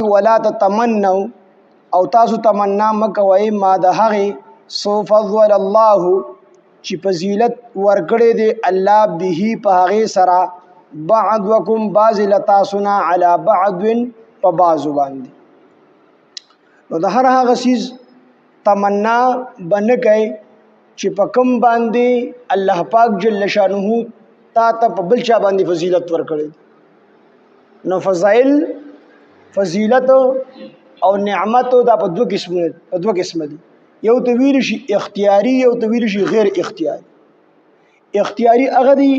ولا تتمنوا او تاسو تمنا مکوئ ما د هغې سو فضل الله چې فضیلت ورکړی دی الله به په هغې سره بعضکم بعض لتاسنا علی بعض په بعضو باندې نو د هر هغه څیز تمنا به نه کوي چې په کوم باندې الله پاک جل شانه تا ته په بل چا باندې فضیلت ورکړي نو فضیلت او نعمت دا په دوه قسمه دي یو ته ویل شي اختیاري یو ته ویل شي غیر اختیاري اختیاري هغه دي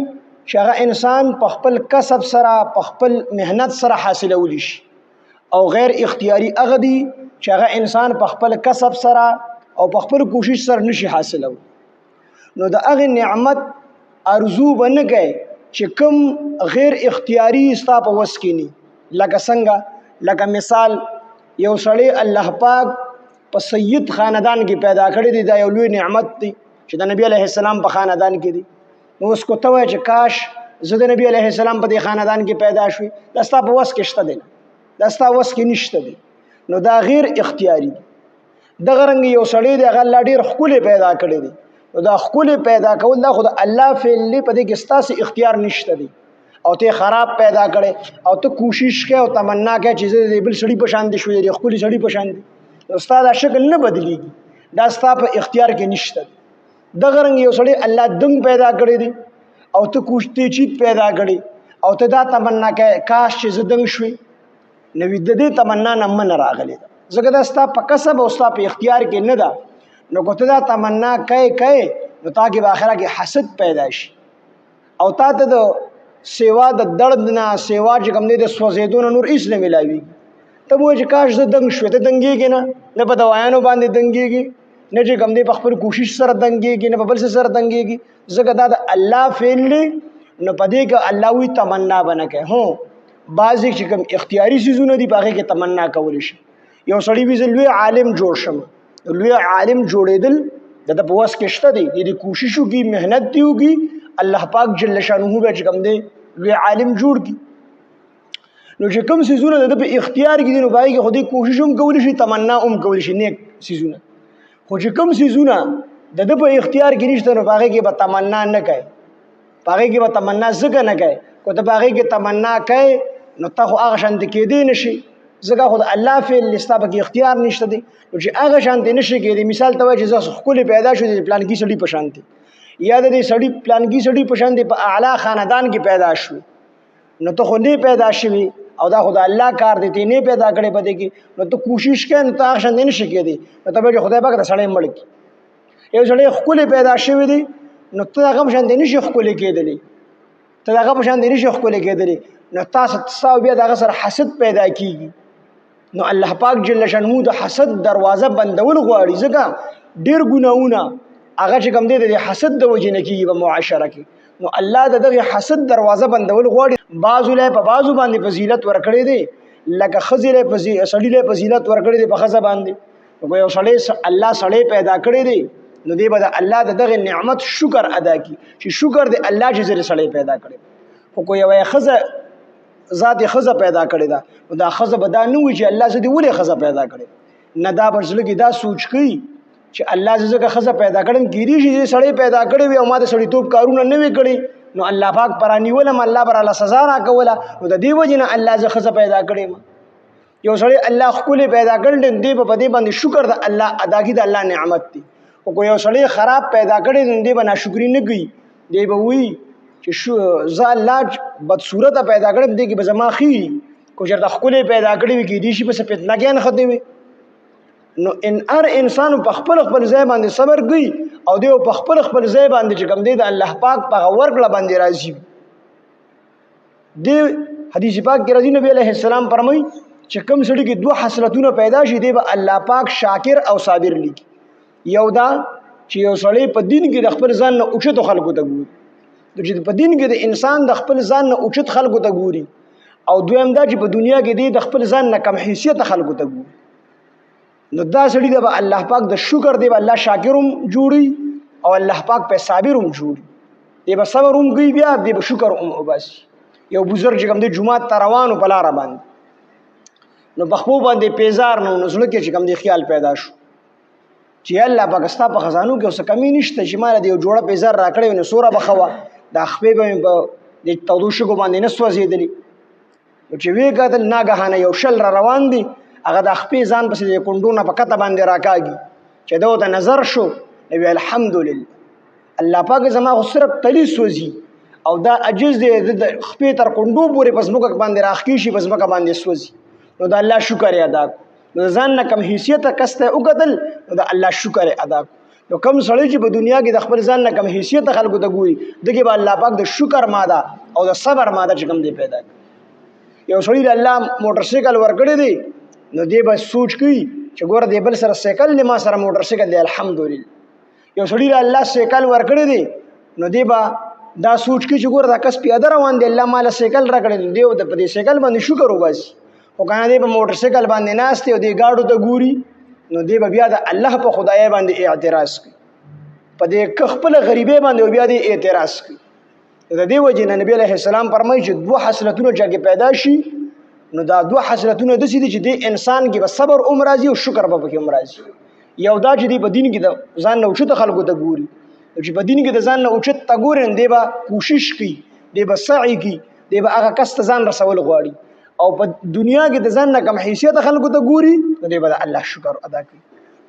چې هغه انسان په خپل کسب سره په خپل مهنت سره حاصلولی شي او غیر اختیاري هغه دي چې هغه انسان په خپل کسب سره او په خپل کوشش سره نشي حاصلو نو د هغه نعمت ارزو بنه کوي چې کوم غیر اختیاري ستا په وس کې ني لکه څنګه لکه مثال یو سړی الله پاک په سید خاندان کې پیدا کړی دی دا یو لوی نعمت دی چې د نبی علیه السلام په خاندان کې دی نو اوس کو ته وایې چې کاش زه د نبی علیه السلام په دې خاندان کې پیدا شوی دا ستا په وس کې شته دی دا ستا وس کې نشته دی نو دا غیر اختیاري دی دغه رنګ یو سړی دی هغه الله ډېر ښکلی پیدا کړی دی نو دا ښکلی پیدا کول دا خو د الله فعل دی په دې کې ستاسې اختیار نشته دی او ته خراب پیدا کړي او ته کوشش کوي او تمنا کوي چې زه د بل سړي په شان دي شوی دی ښکلي سړي په شان دي استاد شکل نه بدلیږي دا ستا په اختیار کې نشته دغه رنګ یو سړی الله دنګ پیدا کړی دی او ته کوشته چیت پیدا کړي او ته دا تمنا کوي کاش چې زه دنګ شوی نو د دې تمنا نه من راغلی ده ځکه دا ستا په کسب او ستا په اختیار کې نه ده نو که ته دا تمنا کوي نو تا کې په آخره کې حسد پیدا شي او تا ته د سیوا د درد نه سیوا چې کوم دی د سوځېدو نه نور هېڅ نه میلاویږي ته به وایې چې کاش زه دنګ شوې ته دنګېږي نه په دوايانو باندې دنګېږي نه چې کوم دی په خپل کوشش سره دنګېږي نه په بل څه سره دنګېږي ځکه دا د الله فعل دی نو په دې کې الله وی تمنا به نه کوي هو بعضې چې کوم اختیاري څیزونه دي په هغې کې تمنا کولی شي یو سړی وي زه لوی عالم جوړ شم لوی عالم جوړېدل د ده په وس کې شته دی د دې کوشش وکړي محنت دې وکړي الله پاک جل شانه به چې کوم دی لوی عالم جوړ کی نو چې کوم سيزونه د په اختیار کې دي نو باندې خو دې کوشش هم کولی شي تمنا هم کولی شي نیک سيزونه خو چې کوم سيزونه د په اختیار کې نشته نو باندې کې به تمنا نه کوي باندې کې به تمنا زګه نه کوي کو ته باندې کې تمنا کوي نو ته خو هغه شان کې نشي زګه خو الله فعل لستا به اختیار نشته دي چې هغه شان نشي کېدی مثال ته وایي چې زه خپل پیدا شو د پلان کې سړي په شانتي یا د دې سړی پلانګي سړی په شان دی په اعلی خاندان کې پیدا شو نو ته خو نه پیدا شوی او دا خدای الله کار دی ته نه پیدا کړي پدې کې نو ته کوشش کوي نو ته شان نه شي کېدی نو ته به خدای پاک د سړی مړ کی یو سړی خپل پیدا شوی دی نو ته هغه شان نه شي خپل کېدلی ته هغه شان نه شي خپل کېدلی نو تاسو تاسو بیا دغه سره حسد پیدا کیږي نو الله پاک جل شانه د حسد دروازه بندول غواړي ځکه ډیر ګناونه هغه چې کوم دی د حسد د وجې نه کېږي په معاشره کې نو الله د دغه حسد دروازه بندول غواړي بعضو له په بعضو باندې فضیلت ورکړی دی لکه ښځې له سړي له فضیلت ورکړی دی په ښځه باندې نو یو سړی الله سړی پیدا کړی دی نو دی به د الله د دغه نعمت شکر ادا کړي چې شکر دی الله چې زه سړی پیدا کړی خو کو یوه ښځه ذات ښځه پیدا کړې ده نو دا ښځه به دا نه وي چې الله زه دې ولې ښځه پیدا کړې نه دا په زړه کې دا سوچ کوي چې الله زه ښځه پیدا کړم کېدی شي چې سړی پیدا کړی وي او ما د سړیتوب کارونه نه وي کړي نو الله پاک پرانیولم الله پر الله سزا راکوله نو د دې وجې نه الله زه ښځه پیدا کړې یو سړی الله ښکلی پیدا کړل دی په دې باندې شکر د الله ادا کړي د الله نعمت دی او کو یو سړی خراب پیدا کړی نو دی به ناشکري نه کوي دی به وایي چې زه الله بدصورته پیدا کړم دی کې به زما ښي کو چېرته ښکلی پیدا کړی وي کېدی شي پسې فتنګیان ختې وي نو ان هر انسان په خپل ځای باندې صبر کوي او دی په خپل ځای باندې چې کوم دی د الله پاک په ورکړه باندې راضي دی حدیث پاک کې راځي نبی علیه السلام فرمایي چې کوم سړي کې دوه حسرتونه پیدا شي دی به الله پاک شاکر او صابر لیکي یو دا چې یو سړی په دین کې د خپل ځان نه اوچتو خلکو ته ګوري چې په دین کې د انسان د خپل ځان نه اوچت خلکو ته ګوري او دویم دا چې په دنیا کې دی د خپل ځان نه کم حیثیت خلکو ته ګوري نو دا سړی د الله پاک د شکر دی الله شاکر هم جوړي او الله پاک په صابر هم جوړي دی به صبر هم کوي بیا دی به شکر هم وباسي یو بزرګ چې کوم دی جمعه ته روانو په لاره باندې نو بخپو باندې پیزار نو زړه کې چې کوم دی خیال پیدا شو چې الله پاک ستا په خزانو کې اوس کمی نشته چې مال دی جوړه پیزار راکړې نو سوره بخوا د خپې به د تودو شګو باندې نه سوځېدلی نو چې وی کتل ناګهانه یو شل را روان دي هغه د خپې ځان پسې د کونډونه په کته باندې راکاږي چې دا ته نظر شو نو الحمدلله الله پاک زما خو صرف تلی سوځي او دا عجز دی د خپې تر کونډو پورې په ځمکه باندې راخکې شي په ځمکه باندې سوځي نو د الله شکر یې ادا کړو نو ځان نه کم حیثیت کسته وکتل نو د الله شکر یې ادا کړو نو کم سړی چې په دنیا کې د خپل ځان نه کم حیثیت خلکو ته ګوري دغه به الله پاک د شکر ماده او د صبر ماده چې کوم دی پیدا کړي یو سړی د الله موټر سایکل ورکړی دی نو دی به سوچ کوي چې ګوره دی بل سره سایکل دی ما سره موټر سایکل دی الحمدلله یو سړی د الله سایکل ورکړی دی نو دی به دا سوچ کوي چې ګوره دا کس پیاده روان دی الله مال سایکل راکړی دی د په دې سایکل باندې شکر وباسي خو کنه دی په موټر سایکل باندې ناست دی او دی گاډو ته ګوري نو دی بیا د الله په خدای باندې اعتراض کوي په دې خپل غریبۍ باندې بیا دی اعتراض کوي د دې وجه نه نبی علیه السلام فرمایي چې دوه حاصلتونه چې پیدا شي نو دا دوه حاصلتونه د سې دي چې د انسان کې به صبر عمر راځي او شکر به پکې عمر راځي یو دا چې دی په دین کې د ځان نه اوچت خلکو ته ګوري چې په دین کې د ځان نه اوچت ته ګوري دی به کوشش کوي دی به سعی کوي دی به هغه کس ته ځان رسول غواړي او په دنیا کې د ځان نه کم حیثیت خلکو ته ګوري نو دی به د الله شکر ادا کوي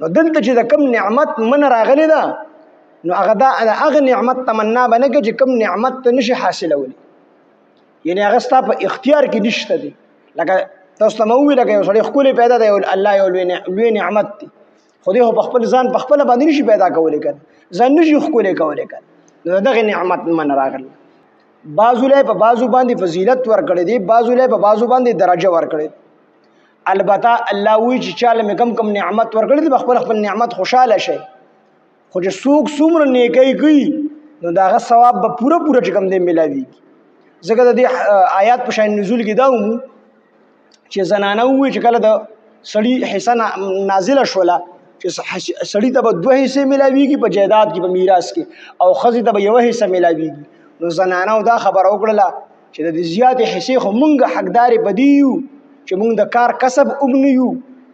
نو دلته چې د کم نعمت من راغلی ده نو هغه دا هغه نعمت تمنا به نه کوي چې کم نعمت ته نشي حاصلولی یعنی هغه ستا په اختیار کې نشته دی لکه تاسو ته مو ویل لکه یو سړی ښکلی پیدا دی الله یو لوی نعمت دی خو دی په خپل ځان په خپله باندې نشي پیدا کولی کنه ځان نشي ښکلی کولی کنه نو دغه نعمت من راغلی بعضو له په بعضو باندې فضیلت ورکړي دي بعضو له په بعضو باندې درجه ورکړي البته الله وی چې چاله مې کم کم نعمت ورکړي دي خپل خپل نعمت خوشاله شي خو چې څوک څومره نیکی کوي نو داغه ثواب به پوره چې کم دی ملاویږي ځکه د دې آیات په شان نزول کې دا ومو چې زنانه وی چې کله د سړی حصہ نازله شوله چې سړی ته به دوه حصے ملاویږي په جایداد کې په میراث کې او ښځې ته به یو حصہ ملاویږي نو زنانو دا خبر وکړله چې د زیات حصے خو مونږ حقدار بدیو چې مونږ د کار کسب یو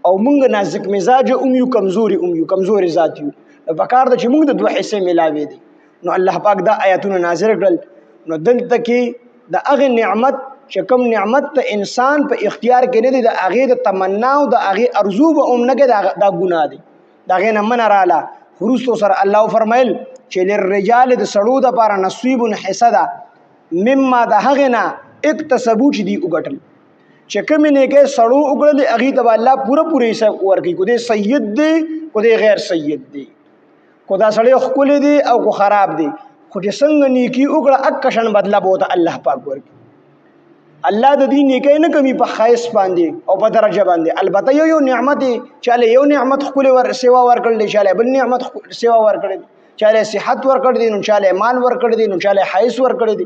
او مونږ نازک مزاج یو کمزوري ذات یو په کار د چې مونږ د دوه حصے ملاوي دي نو الله پاک دا آیاتونه نازل کړل نو دلته کې د هغه نعمت چې کوم نعمت ته انسان په اختیار کې نه دی د هغې د تمنا او د هغې ارزو به هم نه کوي دا ګناه دی د هغې نه منع راله وروستو سره الله فرمیل چې للرجال د سړو دپاره نصیب حصه ده مما د هغې نه اکتسبو چې دي وګټل چې کومې نیکۍ سړو وکړلې هغې ته به الله پوره حصه ورکوي کو دی سید دی کو دی غیر سید دی کو دا سړی ښکلی دی او کو خراب دی خو چې څنګه نیکي وکړه اکشن بدله به ورته الله پاک ورکوي الله د دې نیکۍ نه کمی په ښایست باندې او په درجه باندې البته یو نعمت چاله یو نعمت ښکلی سیوا ورکړل دی چاله بل نعمت سیوا ورکړی دی چاله صحت ورکړی دی نو چاله مال ورکړی دی نو چاله حیث ورکړی دی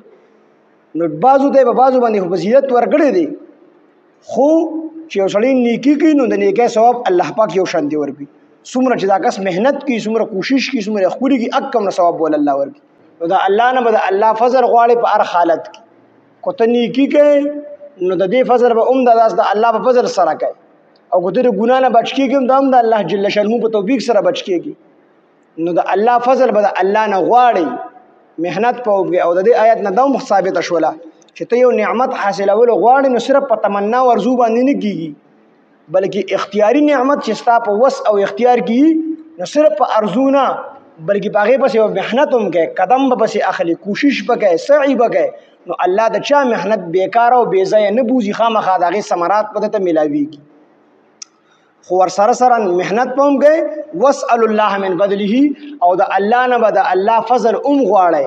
نو بعضو ته په بعضو باندې فضیلت ورکړی دی خو چې یو سړی نیکي کوي نو د نیکۍ ثواب الله پاک یو شان دی ورکوي څومره چې دا کس محنت کوي څومره کوشش کوي څومره ښکلي کوي اکم نه ثواب بول الله ورکوي نو دا الله نه به د الله فضل غواړي په هر حالت کې کو ته نیکي کوي نو د دې فضل به د الله په فضل سره کوي او کو ته د ګناه نه بچ کېږي دا هم د الله جل شانه په توفیق سره بچ کېږي نو د الله فضل به د الله نه غواړي محنت په او د دې آیت نه دا هم ثابته شوله چې ته یو نعمت حاصلول غواړې نو صرف په تمنا او ارزو باندې نه کېږي بلکې اختیاري نعمت چې ستا په وس او اختیار کې نو صرف په ارزو نه بلکې په هغې پسې محنت هم کوي قدم به پسې اخلي کوشش به کوي سعی به کوي نو الله د چا محنت بیکاره او بې ځایه نه بوځي خامخا د هغې ثمرات به درته میلاویږي خو ورسره سره محنت به هم کوي واسأل الله من فضله او د الله نه به د الله فضل هم غواړئ